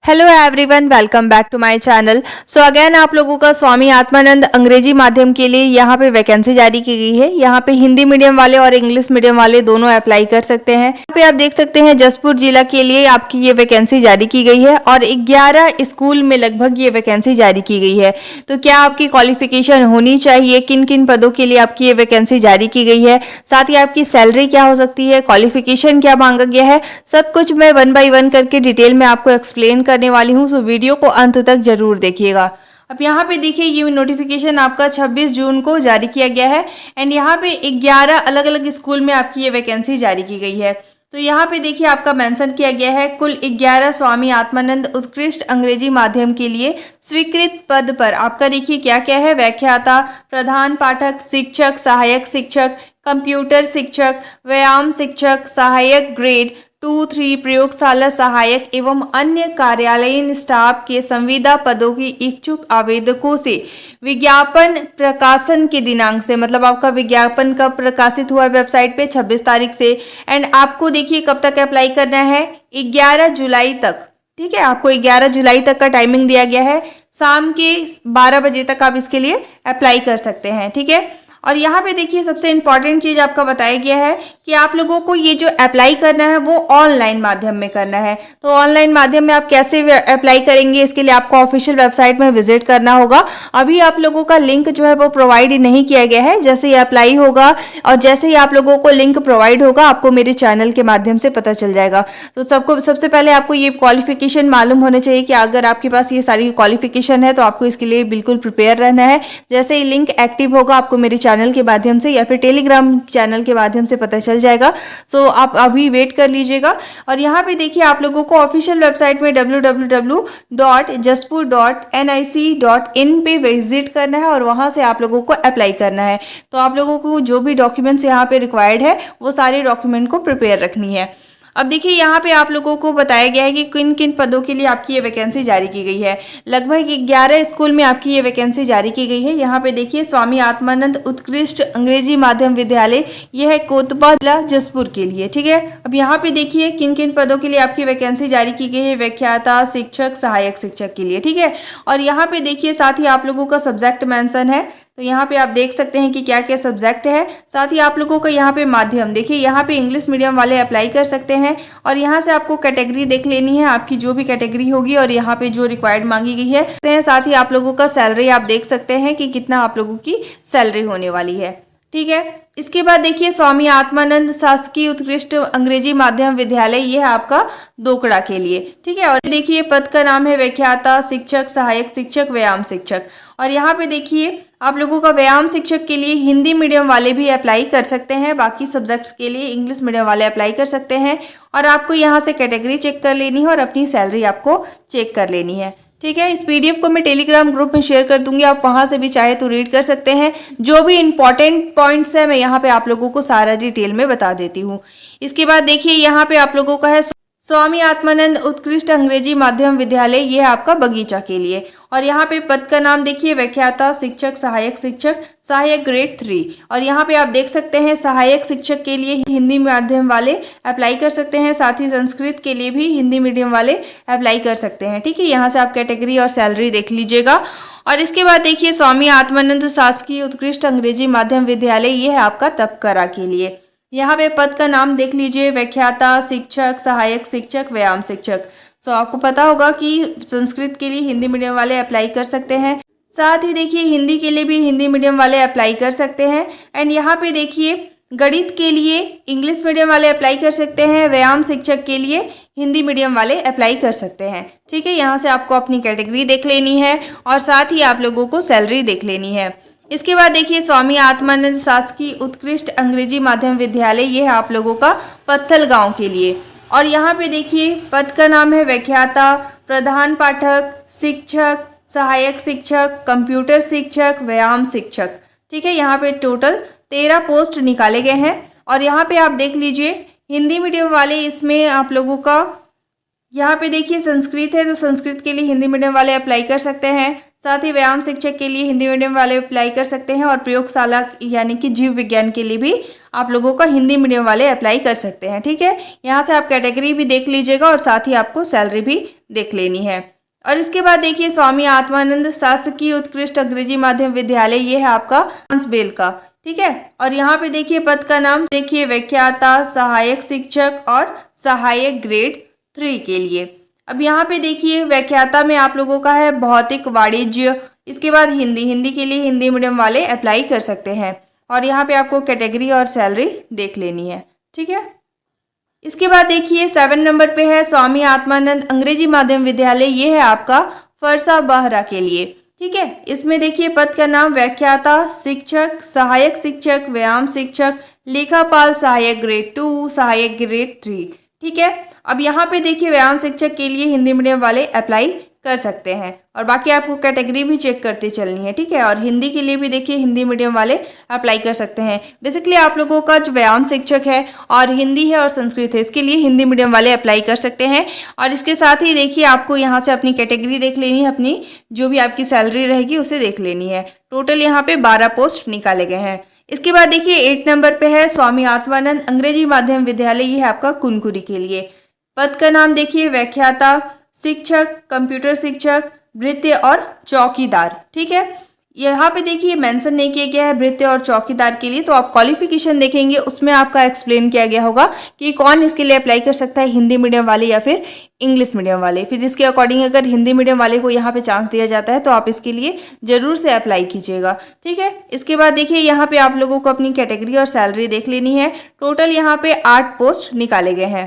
Hello everyone, welcome back to my channel. So again आप लोगों का स्वामी आत्मानंद अंग्रेजी माध्यम के लिए यहाँ पे वैकेंसी जारी की गई है। यहाँ पे हिंदी मीडियम वाले और इंग्लिश मीडियम वाले दोनों अप्लाई कर सकते हैं। यहाँ पे आप देख सकते हैं जसपुर जिला के लिए आपकी ये वैकेंसी जारी की गई है और 11 स्कूल में लगभग ये वैकेंसी जारी की गई है। तो क्या आपकी क्वालिफिकेशन होनी चाहिए, किन किन पदों के लिए आपकी ये वैकेंसी जारी की गई है, साथ ही आपकी सैलरी क्या हो सकती है, क्वालिफिकेशन क्या मांगा गया है, सब कुछ मैं 1 बाय 1 करके डिटेल में आपको एक्सप्लेन करने वाली हूँ। सो वीडियो को अंत तक जरूर देखिएगा। अब यहाँ पे देखिए ये नोटिफिकेशन आपका 26 जून को जारी किया गया है एंड यहाँ पे 11 अलग अलग स्कूल में आपकी ये वैकेंसी जारी की गई है। तो यहाँ पे देखिए आपका मेंशन किया गया है कुल 11 स्वामी आत्मानंद उत्कृष्ट अंग्रेजी माध्यम के लिए स्वीकृत पद पर आपका देखिए क्या क्या है। व्याख्याता, प्रधान पाठक, शिक्षक, सहायक शिक्षक, कंप्यूटर शिक्षक, व्यायाम शिक्षक, सहायक ग्रेड 2-3, प्रयोगशाला सहायक एवं अन्य कार्यालयीन स्टाफ के संविदा पदों की इच्छुक आवेदकों से विज्ञापन प्रकाशन के दिनांक से, मतलब आपका विज्ञापन कब प्रकाशित हुआ वेबसाइट पे 26 तारीख से एंड आपको देखिए कब तक अप्लाई करना है 11 जुलाई तक। ठीक है, आपको 11 जुलाई तक का टाइमिंग दिया गया है। शाम के 12 बजे तक आप इसके लिए अप्लाई कर सकते हैं। ठीक है, और यहाँ पे देखिए सबसे इम्पॉर्टेंट चीज़ आपका बताया गया है कि आप लोगों को ये जो अप्लाई करना है वो ऑनलाइन माध्यम में करना है। तो ऑनलाइन माध्यम में आप कैसे अप्लाई करेंगे, इसके लिए आपको ऑफिशियल वेबसाइट में विजिट करना होगा। अभी आप लोगों का लिंक जो है वो प्रोवाइड नहीं किया गया है। जैसे ही अप्लाई होगा और जैसे ही आप लोगों को लिंक प्रोवाइड होगा आपको मेरे चैनल के माध्यम से पता चल जाएगा। तो सबसे पहले आपको ये क्वालिफिकेशन मालूम होने चाहिए कि अगर आपके पास ये सारी क्वालिफिकेशन है तो आपको इसके लिए बिल्कुल प्रिपेयर रहना है। जैसे ही लिंक एक्टिव होगा आपको मेरे चैनल के माध्यम से या फिर टेलीग्राम चैनल के माध्यम से पता चल जाएगा। सो आप अभी वेट कर लीजिएगा। और यहाँ पे देखिए आप लोगों को ऑफिशियल वेबसाइट में www.jaspur.nic.in पे विजिट करना है और वहाँ से आप लोगों को अप्लाई करना है। तो आप लोगों को जो भी डॉक्यूमेंट्स यहाँ पे रिक्वायर्ड है वो सारे डॉक्यूमेंट को प्रिपेयर रखनी है। अब देखिए यहाँ पे आप लोगों को बताया गया है कि किन किन पदों के लिए आपकी ये वैकेंसी जारी की गई है। लगभग 11 स्कूल में आपकी ये वैकेंसी जारी की गई है। यहाँ पे देखिए स्वामी आत्मानंद उत्कृष्ट अंग्रेजी माध्यम विद्यालय, यह है कोतबा जिला जसपुर के लिए। ठीक है, अब यहाँ पे देखिए किन किन पदों के लिए आपकी वैकेंसी जारी की गई है। व्याख्याता, शिक्षक, सहायक शिक्षक के लिए। ठीक है, और यहाँ पे देखिए साथ ही आप लोगों का सब्जेक्ट मेंशन है। तो यहाँ पे आप देख सकते हैं कि क्या क्या सब्जेक्ट है। साथ ही आप लोगों का यहाँ पे माध्यम देखिए, यहाँ पे इंग्लिश मीडियम वाले अप्लाई कर सकते हैं और यहाँ से आपको कैटेगरी देख लेनी है, आपकी जो भी कैटेगरी होगी और यहाँ पे जो रिक्वायर्ड मांगी गई है। साथ ही आप लोगों का सैलरी आप देख सकते हैं कि कितना आप लोगों की सैलरी होने वाली है। ठीक है, इसके बाद देखिए स्वामी आत्मानंद शासकीय उत्कृष्ट अंग्रेजी माध्यम विद्यालय, यह है आपका दोकड़ा के लिए। ठीक है, और देखिए पद का नाम है व्याख्याता, शिक्षक, सहायक शिक्षक, व्यायाम शिक्षक। और यहाँ पे देखिए आप लोगों का व्यायाम शिक्षक के लिए हिंदी मीडियम वाले भी अप्लाई कर सकते हैं, बाकी सब्जेक्ट्स के लिए इंग्लिश मीडियम वाले अप्लाई कर सकते हैं। और आपको यहाँ से कैटेगरी चेक कर लेनी है और अपनी सैलरी आपको चेक कर लेनी है। ठीक है, इस पीडीएफ को मैं टेलीग्राम ग्रुप में शेयर कर दूंगी, आप वहां से भी चाहे तो रीड कर सकते हैं। जो भी इंपॉर्टेंट पॉइंट्स है मैं यहाँ पे आप लोगों को सारा डिटेल में बता देती हूँ। इसके बाद देखिए यहाँ पे आप लोगों का है स्वामी आत्मानंद उत्कृष्ट अंग्रेजी माध्यम विद्यालय, यह है आपका बगीचा के लिए। और यहाँ पे पद का नाम देखिए व्याख्याता, शिक्षक, सहायक शिक्षक, सहायक ग्रेड 3। और यहाँ पे आप देख सकते हैं सहायक शिक्षक के लिए हिंदी माध्यम वाले अप्लाई कर सकते हैं, साथ ही संस्कृत के लिए भी हिंदी मीडियम वाले अप्लाई कर सकते हैं। ठीक है, यहाँ से आप कैटेगरी और सैलरी देख लीजिएगा। और इसके बाद देखिए स्वामी आत्मानंद शासकीय उत्कृष्ट अंग्रेजी माध्यम विद्यालय, यह है आपका तपकरा के लिए। यहाँ पे पद का नाम देख लीजिए व्याख्याता, शिक्षक, सहायक शिक्षक, व्यायाम शिक्षक। सो आपको पता होगा कि संस्कृत के लिए हिंदी मीडियम वाले अप्लाई कर सकते हैं, साथ ही देखिए हिंदी के लिए भी हिंदी मीडियम वाले अप्लाई कर सकते हैं। एंड यहाँ पे देखिए गणित के लिए इंग्लिश मीडियम वाले अप्लाई कर सकते हैं, व्यायाम शिक्षक के लिए हिंदी मीडियम वाले अप्लाई कर सकते हैं। ठीक है, यहाँ से आपको अपनी कैटेगरी देख लेनी है और साथ ही आप लोगों को सैलरी देख लेनी है। इसके बाद देखिए स्वामी आत्मानंद शासकीय उत्कृष्ट अंग्रेजी माध्यम विद्यालय, यह है आप लोगों का पत्थल गांव के लिए। और यहाँ पे देखिए पद का नाम है व्याख्याता, प्रधान पाठक, शिक्षक, सहायक शिक्षक, कंप्यूटर शिक्षक, व्यायाम शिक्षक। ठीक है, यहाँ पे टोटल 13 पोस्ट निकाले गए हैं। और यहाँ पे आप देख लीजिए हिंदी मीडियम वाले, इसमें आप लोगों का यहाँ पे देखिए संस्कृत है तो संस्कृत के लिए हिंदी मीडियम वाले अप्लाई कर सकते हैं, साथ ही व्यायाम शिक्षक के लिए हिंदी मीडियम वाले अप्लाई कर सकते हैं और प्रयोगशाला यानी कि जीव विज्ञान के लिए भी आप लोगों का हिंदी मीडियम वाले अप्लाई कर सकते हैं। ठीक है, यहाँ से आप कैटेगरी भी देख लीजिएगा और साथ ही आपको सैलरी भी देख लेनी है। और इसके बाद देखिए स्वामी आत्मानंद शासकीय उत्कृष्ट अंग्रेजी माध्यम विद्यालय, ये है आपका हंसबेल का। ठीक है, और यहाँ पे देखिए पद का नाम देखिए व्याख्याता, सहायक शिक्षक और सहायक ग्रेड 3 के लिए। अब यहाँ पे देखिए व्याख्याता में आप लोगों का है भौतिक वाणिज्य, इसके बाद हिंदी के लिए हिंदी मीडियम वाले अप्लाई कर सकते हैं और यहाँ पे आपको कैटेगरी और सैलरी देख लेनी है। ठीक है, इसके बाद देखिए 7 नंबर पे है स्वामी आत्मानंद अंग्रेजी माध्यम विद्यालय, ये है आपका फरसा बहरा के लिए। ठीक है, इसमें देखिए पद का नाम व्याख्याता, शिक्षक, सहायक शिक्षक, व्यायाम शिक्षक, लेखापाल, सहायक ग्रेड 2, सहायक ग्रेड 3। ठीक है, अब यहाँ पे देखिए व्यायाम शिक्षक के लिए हिंदी मीडियम वाले अप्लाई कर सकते हैं और बाकी आपको कैटेगरी भी चेक करते चलनी है। ठीक है, और हिंदी के लिए भी देखिए हिंदी मीडियम वाले अप्लाई कर सकते हैं। बेसिकली आप लोगों का जो व्यायाम शिक्षक है और हिंदी है और संस्कृत है, इसके लिए हिंदी मीडियम वाले अप्लाई कर सकते हैं। और इसके साथ ही देखिए आपको यहाँ से अपनी कैटेगरी देख लेनी है, अपनी जो भी आपकी सैलरी रहेगी उसे देख लेनी है। टोटल यहाँ पे 12 पोस्ट निकाले गए हैं। इसके बाद देखिए 8 नंबर पे है स्वामी आत्मानंद अंग्रेजी माध्यम विद्यालय, ये है आपका कुनकुरी के लिए। पद का नाम देखिए व्याख्याता, शिक्षक, कंप्यूटर शिक्षक, भृत्य और चौकीदार। ठीक है, यहाँ पे देखिए मेंशन नहीं किया गया है भृत्य और चौकीदार के लिए, तो आप क्वालिफिकेशन देखेंगे उसमें आपका एक्सप्लेन किया गया होगा कि कौन इसके लिए अप्लाई कर सकता है, हिंदी मीडियम वाले या फिर इंग्लिश मीडियम वाले। फिर इसके अकॉर्डिंग अगर हिंदी मीडियम वाले को यहाँ पे चांस दिया जाता है तो आप इसके लिए जरूर से अप्लाई कीजिएगा। ठीक है, इसके बाद देखिए यहाँ पे आप लोगों को अपनी कैटेगरी और सैलरी देख लेनी है। टोटल यहाँ पे 8 पोस्ट निकाले गए हैं।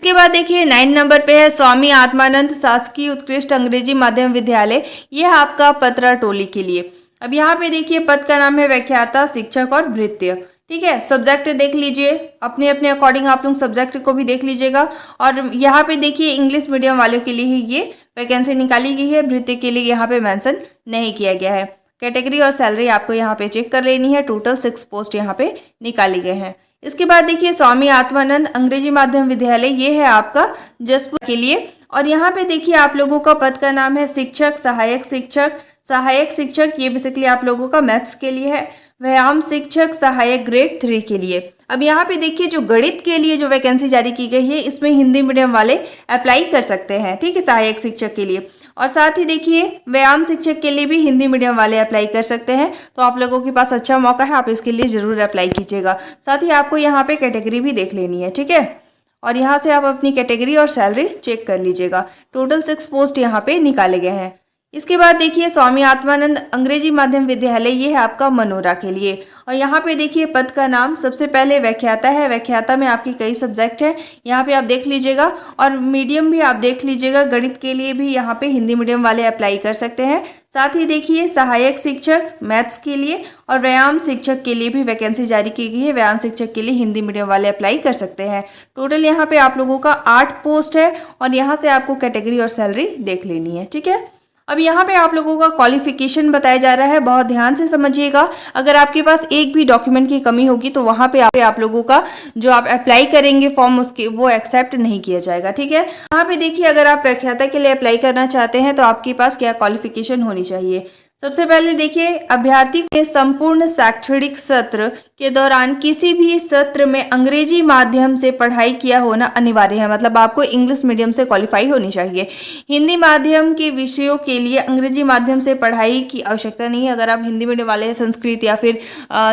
इसके बाद देखिए 9 नंबर पे है स्वामी आत्मानंद शासकीय उत्कृष्ट अंग्रेजी माध्यम विद्यालय, यह आपका पतरा टोली के लिए। अब यहाँ पे देखिए पद का नाम है व्याख्याता, शिक्षक और भृत्य। ठीक है, सब्जेक्ट देख लीजिए अपने अपने अकॉर्डिंग, आप लोग सब्जेक्ट को भी देख लीजिएगा। और यहाँ पे देखिए इंग्लिश मीडियम वालों के लिए ही ये वैकेंसी निकाली गई है, भृत्य के लिए यहाँ पे मेंशन नहीं किया गया है। कैटेगरी और सैलरी आपको यहाँ पे चेक कर लेनी है। टोटल 6 पोस्ट यहाँ पे निकाली गए हैं। इसके बाद देखिए स्वामी आत्मानंद अंग्रेजी माध्यम विद्यालय, ये है आपका जसपुर के लिए। और यहाँ पे देखिए आप लोगों का पद का नाम है शिक्षक, सहायक शिक्षक, सहायक शिक्षक, ये बेसिकली आप लोगों का मैथ्स के लिए है, व्यायाम शिक्षक, सहायक ग्रेड 3 के लिए। अब यहाँ पे देखिए जो गणित के लिए जो वैकेंसी जारी की गई है, इसमें हिंदी मीडियम वाले अप्लाई कर सकते हैं। ठीक है, सहायक शिक्षक के लिए। और साथ ही देखिए व्यायाम शिक्षक के लिए भी हिंदी मीडियम वाले अप्लाई कर सकते हैं। तो आप लोगों के पास अच्छा मौका है, आप इसके लिए ज़रूर अप्लाई कीजिएगा। साथ ही आपको यहाँ पे कैटेगरी भी देख लेनी है। ठीक है, और यहाँ से आप अपनी कैटेगरी और सैलरी चेक कर लीजिएगा। टोटल 6 पोस्ट यहाँ पे निकाले गए हैं। इसके बाद देखिए स्वामी आत्मानंद अंग्रेजी माध्यम विद्यालय, ये है आपका मनोरा के लिए। और यहाँ पे देखिए पद का नाम सबसे पहले व्याख्याता है। व्याख्याता में आपके कई सब्जेक्ट हैं, यहाँ पे आप देख लीजिएगा। और मीडियम भी आप देख लीजिएगा, गणित के लिए भी यहाँ पे हिंदी मीडियम वाले अप्लाई कर सकते हैं। साथ ही देखिए सहायक शिक्षक मैथ्स के लिए और व्यायाम शिक्षक के लिए भी वैकेंसी जारी की गई है। व्यायाम शिक्षक के लिए हिंदी मीडियम वाले अप्लाई कर सकते हैं। टोटल यहाँ पे आप लोगों का 8 पोस्ट है और यहाँ से आपको कैटेगरी और सैलरी देख लेनी है। ठीक है, अब यहाँ पे आप लोगों का क्वालिफिकेशन बताया जा रहा है, बहुत ध्यान से समझिएगा। अगर आपके पास एक भी डॉक्यूमेंट की कमी होगी तो वहाँ पे आप लोगों का जो आप अप्लाई करेंगे फॉर्म, उसके वो एक्सेप्ट नहीं किया जाएगा। ठीक है, यहाँ पे देखिए अगर आप व्याख्याता के लिए अप्लाई करना चाहते हैं तो आपके पास क्या क्वालिफिकेशन होनी चाहिए। सबसे पहले देखिए अभ्यर्थी के संपूर्ण शैक्षणिक सत्र के दौरान किसी भी सत्र में अंग्रेजी माध्यम से पढ़ाई किया होना अनिवार्य है। मतलब आपको इंग्लिश मीडियम से क्वालिफाई होनी चाहिए। हिंदी माध्यम के विषयों के लिए अंग्रेजी माध्यम से पढ़ाई की आवश्यकता नहीं है। अगर आप हिंदी मीडियम वाले हैं, संस्कृत या फिर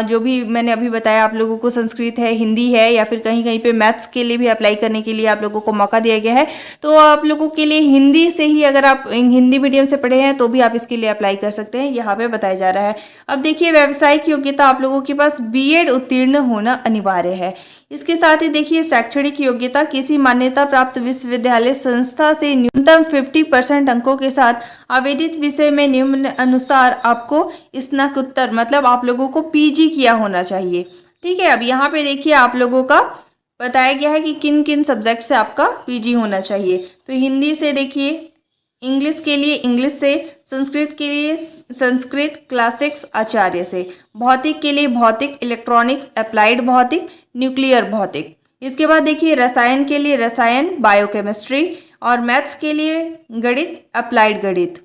जो भी मैंने अभी बताया आप लोगों को, संस्कृत है, हिंदी है, या फिर कहीं कहीं पे मैथ्स के लिए भी अप्लाई करने के लिए आप लोगों को मौका दिया गया है, तो आप लोगों के लिए हिंदी से ही, अगर आप हिंदी मीडियम से पढ़े हैं तो भी आप इसके लिए अप्लाई कर सकते हैं, यहाँ पे बताया जा रहा है। अब देखिए व्यावसायिक योग्यता आप लोगों के पास बीएड उत्तीर्ण होना अनिवार्य है। इसके साथ ही देखिए शैक्षणिक योग्यता किसी मान्यता प्राप्त विश्वविद्यालय संस्था से न्यूनतम 50% अंकों के साथ आवेदित विषय में निम्न अनुसार आपको स्नातकोत्तर, मतलब आप लोगों को पीजी किया होना चाहिए। ठीक है, अब यहाँ पे देखिए आप लोगों का बताया गया है कि किन किन सब्जेक्ट से आपका पीजी होना चाहिए। तो हिंदी से देखिए, इंग्लिश के लिए इंग्लिश से, संस्कृत के लिए संस्कृत क्लासिक्स आचार्य से, भौतिक के लिए भौतिक, इलेक्ट्रॉनिक्स अप्लाइड भौतिक, न्यूक्लियर भौतिक। इसके बाद देखिए रसायन के लिए रसायन बायोकेमिस्ट्री, और मैथ्स के लिए गणित अप्लाइड गणित।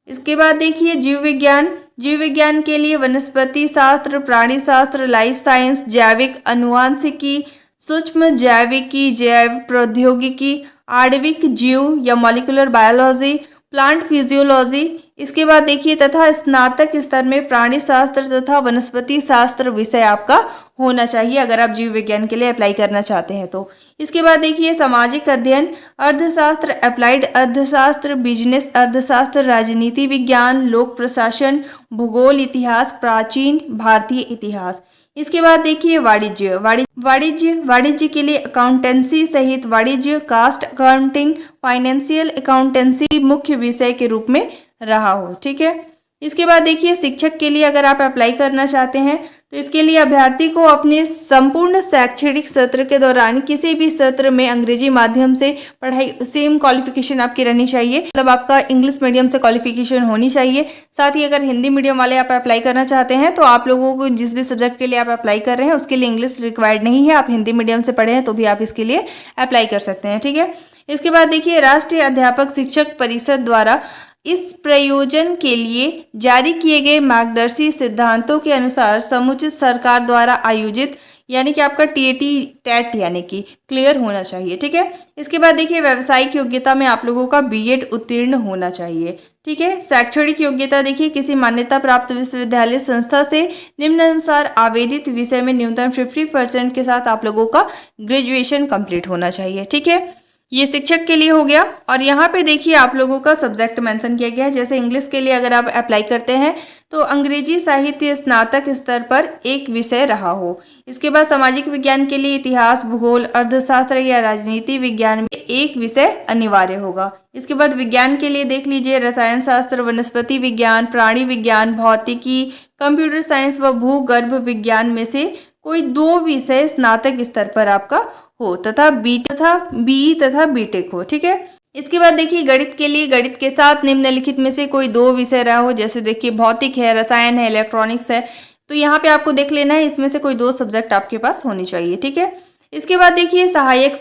इसके बाद देखिए जीव विज्ञान जीव विज्ञान के लिए वनस्पति शास्त्र, प्राणी शास्त्र, लाइफ साइंस, जैविक अनुवांशिकी, सूक्ष्म जैविकी, जैव प्रौद्योगिकी, आणविक जीव या मॉलिक्यूलर बायोलॉजी, प्लांट फिजियोलॉजी। इसके बाद देखिए तथा स्नातक स्तर में प्राणी शास्त्र तथा वनस्पति शास्त्र विषय आपका होना चाहिए अगर आप जीव विज्ञान के लिए अप्लाई करना चाहते हैं तो। इसके बाद देखिए सामाजिक अध्ययन, अर्थशास्त्र, अप्लाइड अर्थशास्त्र, बिजनेस अर्थशास्त्र, राजनीति विज्ञान, लोक प्रशासन, भूगोल, इतिहास, प्राचीन भारतीय इतिहास। इसके बाद देखिए वाणिज्य के लिए अकाउंटेंसी सहित वाणिज्य, कास्ट अकाउंटिंग, फाइनेंशियल अकाउंटेंसी मुख्य विषय के रूप में रहा हो। ठीक है। इसके बाद देखिए शिक्षक के लिए अगर आप अप्लाई करना चाहते हैं तो इसके लिए अभ्यर्थी को अपने संपूर्ण शैक्षणिक सत्र के दौरान किसी भी सत्र में अंग्रेजी माध्यम से पढ़ाई, सेम क्वालिफिकेशन आपकी रहनी चाहिए, मतलब आपका इंग्लिश मीडियम से क्वालिफिकेशन होनी चाहिए। साथ ही अगर हिंदी मीडियम वाले आप अप्लाई करना चाहते हैं तो आप लोगों को जिस भी सब्जेक्ट के लिए आप अप्लाई कर रहे हैं उसके लिए इंग्लिश रिक्वायर्ड नहीं है, आप हिंदी मीडियम से पढ़े हैं तो भी आप इसके लिए अप्लाई कर सकते हैं। ठीक है। इसके बाद देखिए राष्ट्रीय अध्यापक शिक्षक परिषद द्वारा इस प्रयोजन के लिए जारी किए गए मार्गदर्शी सिद्धांतों के अनुसार समुचित सरकार द्वारा आयोजित यानी कि आपका टीएटी टेट यानी कि क्लियर होना चाहिए। ठीक है। इसके बाद देखिए व्यावसायिक योग्यता में आप लोगों का बीएड उत्तीर्ण होना चाहिए। ठीक है। शैक्षणिक योग्यता देखिए किसी मान्यता प्राप्त विश्वविद्यालय संस्था से निम्नानुसार आवेदित विषय में न्यूनतम 50% के साथ आप लोगों का ग्रेजुएशन कंप्लीट होना चाहिए। ठीक है। ये शिक्षक के लिए हो गया। और यहाँ पे देखिए आप लोगों का सब्जेक्ट मेंशन किया गया है। जैसे इंग्लिश के लिए अगर आप अप्लाई करते हैं तो अंग्रेजी साहित्य स्नातक स्तर पर एक विषय रहा हो। इसके बाद सामाजिक विज्ञान के लिए इतिहास, भूगोल, अर्थशास्त्र या राजनीति विज्ञान में एक विषय अनिवार्य होगा। इसके बाद विज्ञान के लिए देख लीजिए रसायन शास्त्र, वनस्पति विज्ञान, प्राणी विज्ञान, भौतिकी, कंप्यूटर साइंस व भूगर्भ विज्ञान में से कोई 2 विषय स्नातक स्तर पर आपका हो तथा बी तथा बीटेक हो। ठीक है। इसके बाद देखिए गणित के लिए गणित के साथ निम्नलिखित में से कोई 2 विषय रहा हो। जैसे देखिए भौतिक है, रसायन है, इलेक्ट्रॉनिक्स है, तो यहाँ पे आपको देख लेना है इसमें से कोई 2 सब्जेक्ट आपके पास होनी चाहिए। ठीक है। इसके बाद देखिए सहायक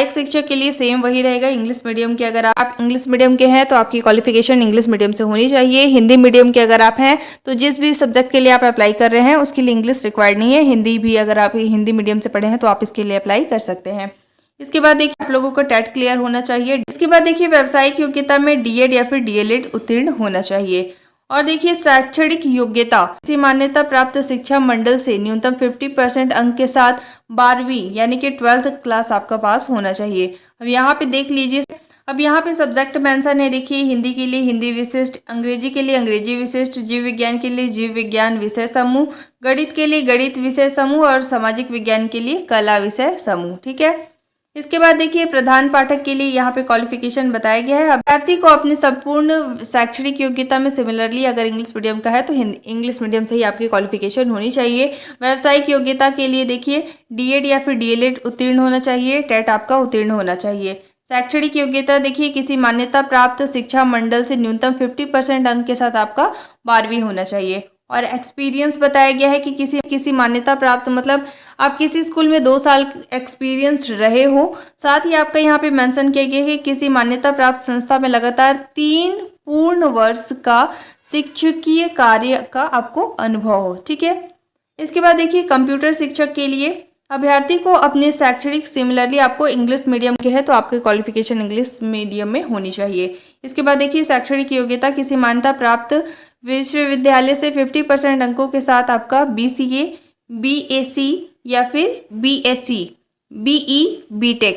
शिक्षक के लिए सेम वही रहेगा। इंग्लिश मीडियम के अगर आप इंग्लिश मीडियम के हैं तो आपकी क्वालिफिकेशन इंग्लिश मीडियम से होनी चाहिए। हिंदी मीडियम के अगर आप हैं तो जिस भी सब्जेक्ट के लिए आप अप्लाई कर रहे हैं उसके लिए इंग्लिश रिक्वायर्ड नहीं है। हिंदी भी अगर आप हिंदी मीडियम से पढ़े हैं तो आप इसके लिए अप्लाई कर सकते हैं। इसके बाद देखिए आप लोगों को टेट क्लियर होना चाहिए। इसके बाद देखिए व्यावसायिक योग्यता में डीएड या फिर डीएलएड उत्तीर्ण होना चाहिए। और देखिए शैक्षणिक योग्यता किसी मान्यता प्राप्त शिक्षा मंडल से न्यूनतम 50% अंक के साथ 12वीं यानी कि 12th क्लास आपका पास होना चाहिए। अब यहाँ पे देख लीजिए, अब यहाँ पे सब्जेक्ट मेंशन है। देखिए हिंदी के लिए हिंदी विशिष्ट, अंग्रेजी के लिए अंग्रेजी विशिष्ट, जीव विज्ञान के लिए जीव विज्ञान विषय समूह, गणित के लिए गणित विषय समूह और सामाजिक विज्ञान के लिए कला विषय समूह। ठीक है। इसके बाद देखिए प्रधान पाठक के लिए यहाँ पे क्वालिफिकेशन बताया गया है। अभ्यर्थी को अपनी संपूर्ण शैक्षणिक योग्यता में सिमिलरली अगर इंग्लिश मीडियम का है तो इंग्लिश मीडियम से ही आपकी क्वालिफिकेशन होनी चाहिए। व्यावसायिक योग्यता के लिए देखिए डीएड या फिर डीएलएड उत्तीर्ण होना चाहिए, टेट आपका उत्तीर्ण होना चाहिए। शैक्षणिक योग्यता देखिए किसी मान्यता प्राप्त शिक्षा मंडल से न्यूनतम 50% अंक के साथ आपका 12वीं होना चाहिए। और एक्सपीरियंस बताया गया है कि किसी मान्यता प्राप्त मतलब आप किसी स्कूल में 2 साल एक्सपीरियंस रहे हो। साथ ही आपका यहाँ पे मेंशन किया गया है कि किसी मान्यता प्राप्त संस्था में लगातार 3 पूर्ण वर्ष का शिक्षकीय कार्य का आपको अनुभव हो। ठीक है। इसके बाद देखिए कंप्यूटर शिक्षक के लिए अभ्यर्थी को अपने शैक्षणिक सिमिलरली आपको इंग्लिश मीडियम के है तो आपकी क्वालिफिकेशन इंग्लिश मीडियम में होनी चाहिए। इसके बाद देखिए शैक्षणिक योग्यता किसी मान्यता प्राप्त विश्वविद्यालय से 50% अंकों के साथ आपका BCA, BAC या फिर BSc, BE, BTech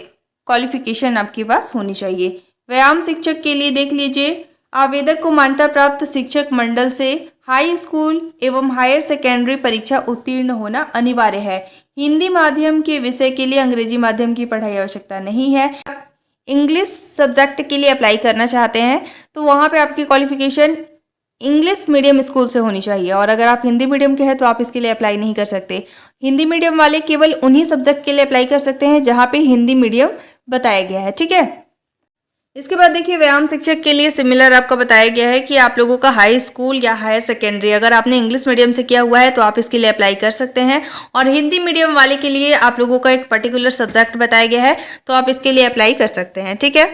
क्वालिफिकेशन आपके पास होनी चाहिए। व्यायाम शिक्षक के लिए देख लीजिए आवेदक को मान्यता प्राप्त शिक्षक मंडल से हाई स्कूल एवं हायर सेकेंडरी परीक्षा उत्तीर्ण होना अनिवार्य है। हिंदी माध्यम के विषय के लिए अंग्रेजी माध्यम की पढ़ाई आवश्यकता नहीं है। इंग्लिश सब्जेक्ट के लिए अप्लाई करना चाहते हैं तो वहाँ पे आपकी क्वालिफिकेशन इंग्लिश मीडियम स्कूल से होनी चाहिए। और अगर आप हिंदी मीडियम के हैं तो आप इसके लिए अप्लाई नहीं कर सकते। हिंदी मीडियम वाले केवल उन्हीं सब्जेक्ट के लिए अप्लाई कर सकते हैं जहाँ पे हिंदी मीडियम बताया गया है। ठीक है। इसके बाद देखिए व्यायाम शिक्षक के लिए सिमिलर आपका बताया गया है कि आप लोगों का हाई स्कूल या हायर सेकेंडरी अगर आपने इंग्लिश मीडियम से किया हुआ है तो आप इसके लिए अप्लाई कर सकते हैं। और हिंदी मीडियम वाले के लिए आप लोगों का एक पर्टिकुलर सब्जेक्ट बताया गया है तो आप इसके लिए अप्लाई कर सकते हैं। ठीक है।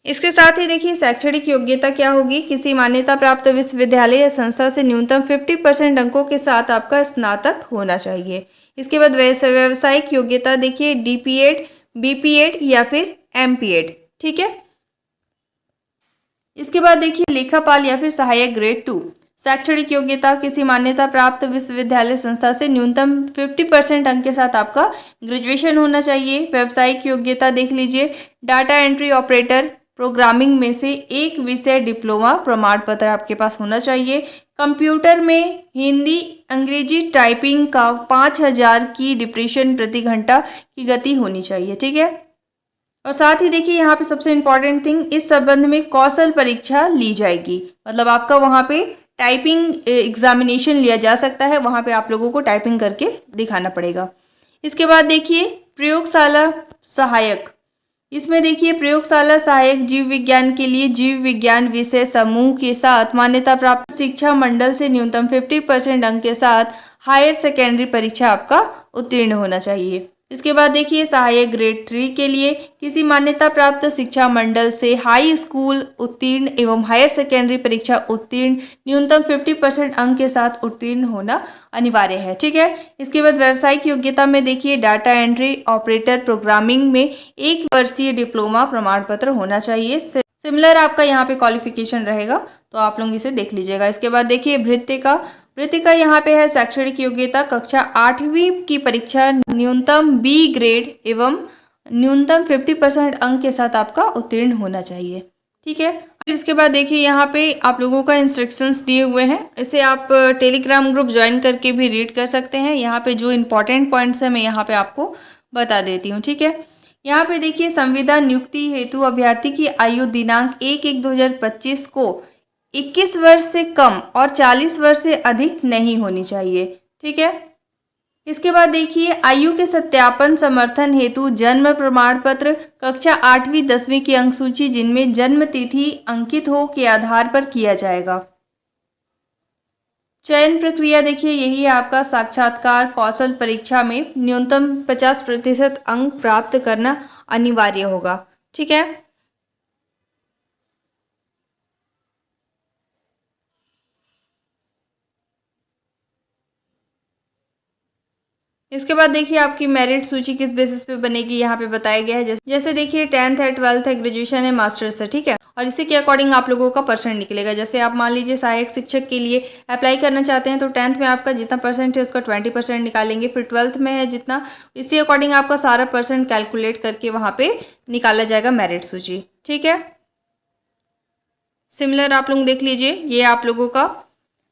इसके साथ ही देखिए शैक्षणिक योग्यता क्या होगी, किसी मान्यता प्राप्त विश्वविद्यालय या संस्था से न्यूनतम 50% अंकों के साथ आपका स्नातक होना चाहिए। इसके बाद व्यावसायिक योग्यता देखिए डीपीएड, बीपीएड या फिर एमपीएड, ठीक है। इसके बाद देखिए लेखापाल या फिर सहायक ग्रेड 2। शैक्षणिक योग्यता किसी मान्यता प्राप्त विश्वविद्यालय संस्था से न्यूनतम 50% अंक के साथ आपका ग्रेजुएशन होना चाहिए। व्यावसायिक योग्यता देख लीजिए डाटा एंट्री ऑपरेटर, प्रोग्रामिंग में से एक विषय डिप्लोमा प्रमाण पत्र आपके पास होना चाहिए। कंप्यूटर में हिंदी अंग्रेजी टाइपिंग का 5000 की डिप्रेशन प्रति घंटा की गति होनी चाहिए, ठीक है। और साथ ही देखिए यहाँ पे सबसे इम्पॉर्टेंट थिंग, इस संबंध में कौशल परीक्षा ली जाएगी, मतलब आपका वहाँ पे टाइपिंग एग्जामिनेशन लिया जा सकता है, वहाँ पे आप लोगों को टाइपिंग करके दिखाना पड़ेगा। इसके बाद देखिए प्रयोगशाला सहायक, इसमें देखिए प्रयोगशाला सहायक जीव विज्ञान के लिए जीव विज्ञान विषय समूह के साथ मान्यता प्राप्त शिक्षा मंडल से न्यूनतम 50% अंक के साथ हायर सेकेंडरी परीक्षा आपका उत्तीर्ण होना चाहिए। इसके बाद देखिए सहायक ग्रेड 3 के लिए किसी मान्यता प्राप्त शिक्षा मंडल से हाई स्कूल उत्तीर्ण एवं हायर सेकेंडरी परीक्षा उत्तीर्ण न्यूनतम 50% अंक के साथ उत्तीर्ण होना अनिवार्य है, ठीक है। इसके बाद व्यावसायिक योग्यता में देखिए डाटा एंट्री ऑपरेटर प्रोग्रामिंग में 1 वर्षीय डिप्लोमा प्रमाण पत्र होना चाहिए। सिमिलर आपका यहाँ पे क्वालिफिकेशन रहेगा, तो आप लोग इसे देख लीजिएगा। इसके बाद देखिए वृत्ति का यहाँ पे है शैक्षणिक योग्यता कक्षा 8वीं की परीक्षा न्यूनतम बी ग्रेड एवं न्यूनतम 50% अंक के साथ आपका उत्तीर्ण होना चाहिए, ठीक है। फिर इसके बाद देखिए यहाँ पे आप लोगों का इंस्ट्रक्शंस दिए हुए हैं, इसे आप टेलीग्राम ग्रुप ज्वाइन करके भी रीड कर सकते हैं। यहाँ पे जो इंपॉर्टेंट पॉइंट्स है मैं यहाँ पे आपको बता देती हूँ, ठीक है। यहाँ पे देखिए संविदा नियुक्ति हेतु अभ्यर्थी की आयु दिनांक 1/1/2025 को 21 वर्ष से कम और 40 वर्ष से अधिक नहीं होनी चाहिए, ठीक है। इसके बाद देखिए आयु के सत्यापन समर्थन हेतु जन्म प्रमाण पत्र कक्षा 8वीं 10वीं की अंक सूची जिनमें जन्म तिथि अंकित हो के आधार पर किया जाएगा। चयन प्रक्रिया देखिए यही है आपका साक्षात्कार कौशल परीक्षा में न्यूनतम 50% अंक प्राप्त करना अनिवार्य होगा, ठीक है। इसके बाद देखिए आपकी मेरिट सूची किस बेसिस पे बनेगी यहाँ पे बताया गया है। जैसे देखिए 10th है, 12th है, ग्रेजुएशन है, मास्टर्स है, ठीक है। और इसी के अकॉर्डिंग आप लोगों का परसेंट निकलेगा। जैसे आप मान लीजिए सहायक शिक्षक के लिए अप्लाई करना चाहते हैं तो 10th में आपका जितना परसेंट है उसका 20% निकालेंगे। फिर 12th में है जितना, इसी अकॉर्डिंग आपका सारा परसेंट कैलकुलेट करके वहाँ पे निकाला जाएगा मेरिट सूची, ठीक है। सिमिलर आप लोग देख लीजिए, ये आप लोगों का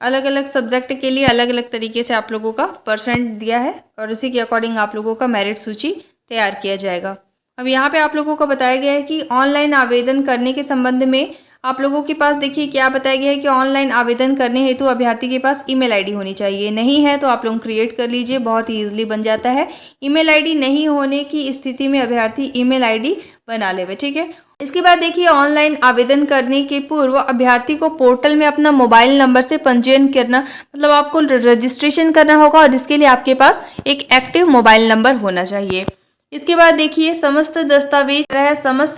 अलग अलग सब्जेक्ट के लिए अलग अलग तरीके से आप लोगों का परसेंट दिया है और उसी के अकॉर्डिंग आप लोगों का मेरिट सूची तैयार किया जाएगा। अब यहाँ पे आप लोगों को बताया गया है कि ऑनलाइन आवेदन करने के संबंध में आप लोगों के पास देखिए क्या बताया गया है कि ऑनलाइन आवेदन करने हेतु अभ्यर्थी के पास ईमेल आईडी होनी चाहिए। नहीं है तो आप लोग क्रिएट कर लीजिए, बहुत ही ईजिली बन जाता है। ईमेल आईडी नहीं होने की स्थिति में अभ्यर्थी ईमेल आईडी बना लेवे, ठीक है। इसके बाद देखिए ऑनलाइन आवेदन करने के पूर्व अभ्यर्थी को पोर्टल में अपना मोबाइल नंबर से पंजीयन करना, मतलब आपको रजिस्ट्रेशन करना होगा और इसके लिए आपके पास एक एक्टिव मोबाइल नंबर होना चाहिए। इसके बाद देखिए समस्त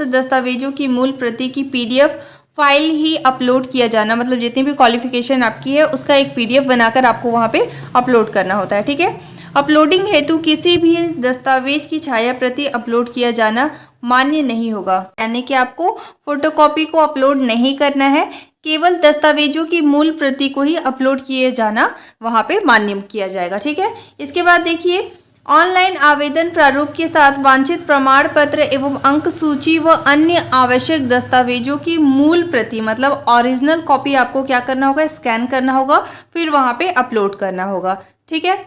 दस्तावेजों की मूल प्रति की PDF फाइल ही अपलोड किया जाना, मतलब जितनी भी क्वालिफिकेशन आपकी है उसका एक PDF बनाकर आपको वहाँ पे अपलोड करना होता है, ठीक है। अपलोडिंग हेतु किसी भी दस्तावेज की छाया प्रति अपलोड किया जाना मान्य नहीं होगा, यानी कि आपको फोटोकॉपी को अपलोड नहीं करना है, केवल दस्तावेजों की मूल प्रति को ही अपलोड किए जाना वहाँ पे मान्य किया जाएगा, ठीक है। इसके बाद देखिए ऑनलाइन आवेदन प्रारूप के साथ वांछित प्रमाण पत्र एवं अंक सूची व अन्य आवश्यक दस्तावेजों की मूल प्रति, मतलब ओरिजिनल कॉपी आपको क्या करना होगा, स्कैन करना होगा, फिर वहाँ पे अपलोड करना होगा, ठीक है।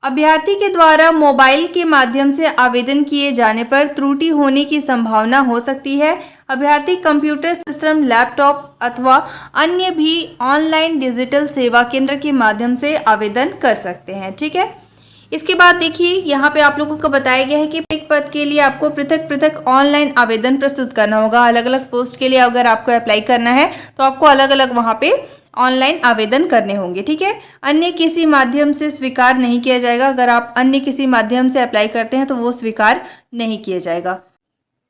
अभ्यर्थी के द्वारा मोबाइल के माध्यम से आवेदन किए जाने पर त्रुटि होने की संभावना हो सकती है। अभ्यर्थी कंप्यूटर सिस्टम, लैपटॉप अथवा अन्य भी ऑनलाइन डिजिटल सेवा केंद्र के माध्यम से आवेदन कर सकते हैं, ठीक है। इसके बाद देखिए यहाँ पे आप लोगों को बताया गया है कि एक पद के लिए आपको पृथक पृथक ऑनलाइन आवेदन प्रस्तुत करना होगा। अलग अलग पोस्ट के लिए अगर आपको अप्लाई करना है तो आपको अलग अलग वहाँ पे ऑनलाइन आवेदन करने होंगे, ठीक है। अन्य किसी माध्यम से स्वीकार नहीं किया जाएगा। अगर आप अन्य किसी माध्यम से अप्लाई करते हैं तो वो स्वीकार नहीं किया जाएगा।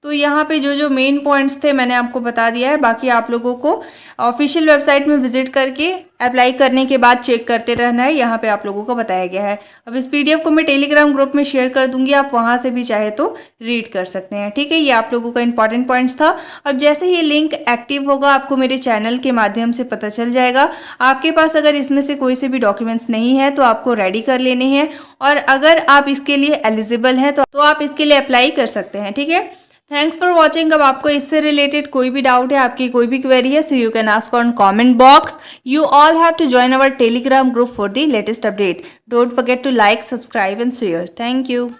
तो यहाँ पे जो जो मेन पॉइंट्स थे मैंने आपको बता दिया है। बाकी आप लोगों को ऑफिशियल वेबसाइट में विजिट करके अप्लाई करने के बाद चेक करते रहना है, यहाँ पे आप लोगों को बताया गया है। अब इस पीडीएफ को मैं टेलीग्राम ग्रुप में शेयर कर दूंगी, आप वहाँ से भी चाहे तो रीड कर सकते हैं। ठीक है, ये आप लोगों का इंपॉर्टेंट पॉइंट्स था। अब जैसे ही लिंक एक्टिव होगा आपको मेरे चैनल के माध्यम से पता चल जाएगा। आपके पास अगर इसमें से कोई से भी डॉक्यूमेंट्स नहीं है तो आपको रेडी कर लेने हैं, और अगर आप इसके लिए एलिजिबल हैं तो आप इसके लिए अप्लाई कर सकते हैं। ठीक है, थैंक्स फॉर वॉचिंग। अब आपको इससे रिलेटेड कोई भी डाउट है, आपकी कोई भी क्वेरी है, so you can ask on comment box. You all have to join our Telegram group for the latest update. Don't forget to like, subscribe and share. Thank you.